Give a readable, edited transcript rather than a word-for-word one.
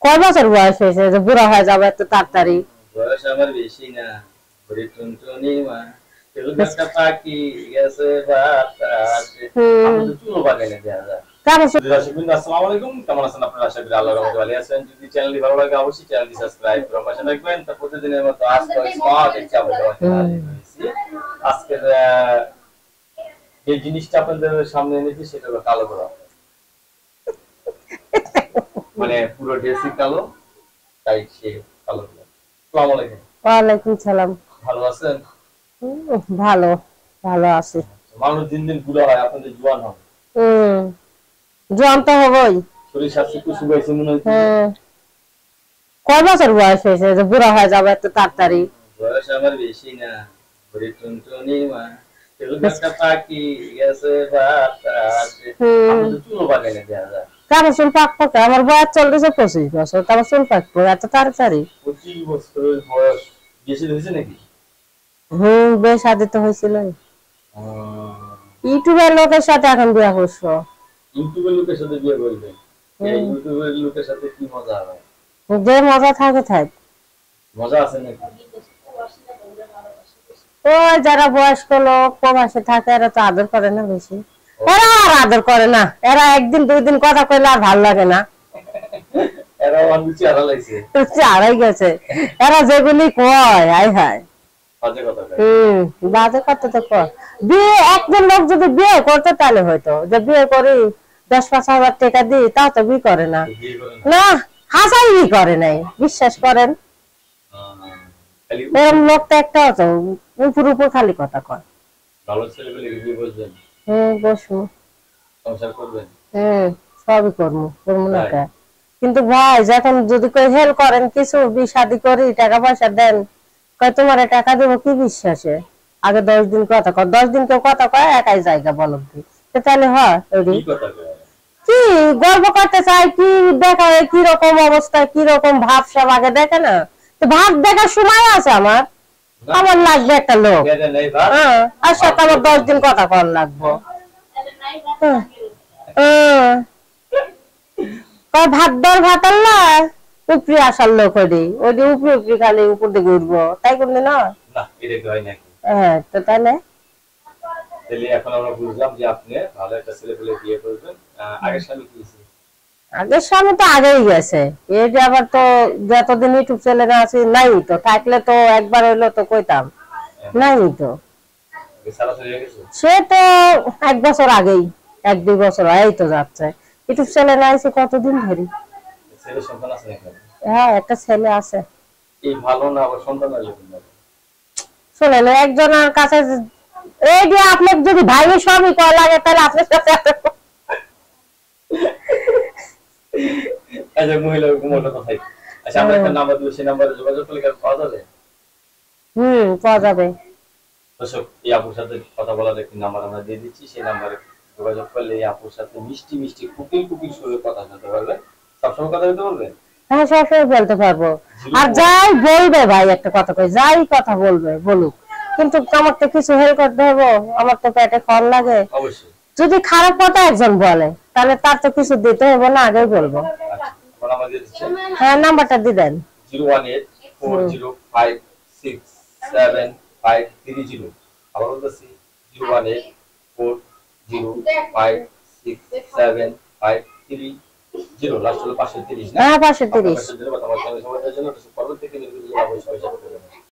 কয় বছর বয়স হয়েছে যে বুড়া হয়ে যাবে এত তাড়াতাড়ি? বয়স আমার বেশি না, ওরে টুনটুনি মা, একটা পাখি গেছে বাতাসে, আমাদের চুলো বাগানে দেয়া যায়। আসসালামু আলাইকুম, কেমন আছেন আপনারা? আশা করি আল্লাহর রহমতে ভালো আছেন। যদি চ্যানেলটি ভালো লাগে অবশ্যই চ্যানেলটি সাবস্ক্রাইব করে পাশে থাকবেন। তো প্রতিদিনের মতো আজকে স্মার্ট একটা আজকে যে জিনিসটা আপনাদের সামনে এনেছি সেটা হলো কালো গোলাপ। মানে পুরো ড্রেসই কালো, তাই সে কালো গোলাপ। আসসালামু আলাইকুম। ওয়ালাইকুম সালাম। ভালো আছেন? ভালো, ভালো আছি। মানুষ দিন দিন বুড়া হয়, আপনাদের জোয়ান হন। জোয়ান তো হবই। শরীর স্বাস্থ্য একটু শুকাইছে মনে হচ্ছে। কয় বছর বয়স হয়েছে যে বুড়া হয়ে যাবে এত তাড়াতাড়ি? বয়স আমার বেশি না, ওরে টুনটুনি মা, একটা পাখি গেছে বাতাসে, আমাদের চুলো বাগানে দেয়া যায়। কারো চুল পাকবে? আমার বয়স চলতেছে 25 বছর, তারপর চুল পাকবে এত তাড়াতাড়ি? 25 বছরের বয়স বেশি হয়েছে নাকি? বেশ আদিত হয়েছিল। ইউটিউবের লোকের সাথে এখন বিয়ে করছো? ইউটিউবের লোকের সাথে বিয়ে করবে? এই ইউটিউবের লোকের সাথে কি মজা হবে? যে মজা থাকে থাক। মজা আছে নাকি? ওই যারা বয়স্ক লোক প্রবাসে থাকে এরা তো আদর করে না বেশি। এরা আর আদর করে না, এরা একদিন দুই দিন কথা কইলে আর ভালো লাগে না। এরা অনেক চেহারা লাগছে, চেহারাই গেছে। এরা যেগুলি কয় আই হায় বাজে কথা। বাজে কথা তো কয়। বিয়ে একজন লোক যদি বিয়ে করতে তাহলে হয়তো যে বিয়ে করি 10-5 হাজার টাকা দিই, তাও তো বিয়ে করে না। না, হাসাই বিয়ে করে নাই, বিশ্বাস করেন। এরকম লোক তো একটা তো উপর উপর খালি কথা কয়। ভালো ছেলে পেলে বিয়ে বসবেন? বসবো, সংসার করবেন? সবই করবো না কে। কিন্তু ভাই যখন যদি কই হেল্প করেন কিছু বিয়ে-শাদী করি টাকা পয়সা দেন, কয় তোমার টাকা দেবো কি বিশ্বাসে? আগে 10 দিন কথা কয়, 10 দিন কেউ কথা কয় একাই জায়গা বলব দি, তাহলে হয় কি গল্প করতে চাই, কি দেখা কি রকম অবস্থা, কি রকম ভাব সব আগে দেখে না। তো ভাব দেখার সময় আছে আমার? আমার লাগবে একটা লোক, আর সাথে আমার 10 দিন কথা কর লাগবো। ভাত দর ভাত আল্লাহ উপরি আসার লোক ওই উপরি উপরি খালি উপর দিকে উঠবো, তাই করলে না? হ্যাঁ, তো তাহলে এখন আমরা বুঝলাম যে আপনি ভালো একটা ছেলে পেলে বিয়ে করবেন। আগের স্বামী কি ছিল? আগের স্বামী তো আগেই গেছে। এই যে আবার তো যতদিন ইউটিউব চ্যানেলে আছে নাই, তো থাকলে তো একবার হইলো তো কইতাম, নাই তো। সে তো 1 বছর আগেই, 1-2 বছর এই তো যাচ্ছে। ইউটিউব চ্যানেলে আছে কতদিন ধরে। ছেলে সন্তান আছে নাকি? হ্যাঁ, একটা ছেলে আছে। এই ভালো না আবার সন্তান হইলো কিভাবে? শুনেন, একজনের কাছে এই যে আপনি যদি ভাই সবই করা লাগে তাহলে আপনার সাথে আচ্ছা, মহিলা কোমলটা কোথায়? আচ্ছা, আমরা একটা নাম্বার দিই, সেই নাম্বারে যোগাযোগ করলে কি পাওয়া যাবে? পাওয়া যাবে। দর্শক, এই আপুর সাথে কথা বলার একটি নাম্বার আমরা দিয়ে দিচ্ছি, সেই নাম্বারে যোগাযোগ করলে এই আপুর সাথে মিষ্টি মিষ্টি কুকিং কুকিং সুরে কথা বলতে পারবেন। সবসময় কথা বলতে পারবেন? হ্যাঁ, সবসময় বলতে পারবো। আর যাই বলবে ভাই, একটা কথা কই, যাই কথা বলবে বলুক, কিন্তু আমার তো কিছু হেল্প করতে হবে, আমার তো পেটে খাওয়ার লাগে। অবশ্যই। যদি খারাপ কথা একজন বলে তাহলে তার তো কিছু দিতে হবে না, আগেই বলবো। হ্যাঁ, নাম্বারটা দিয়ে দেন। 01840567530। আবার বলতেছি 01840567530। লাস্ট হলো 530 না? হ্যাঁ, 530। পরবর্তী থেকে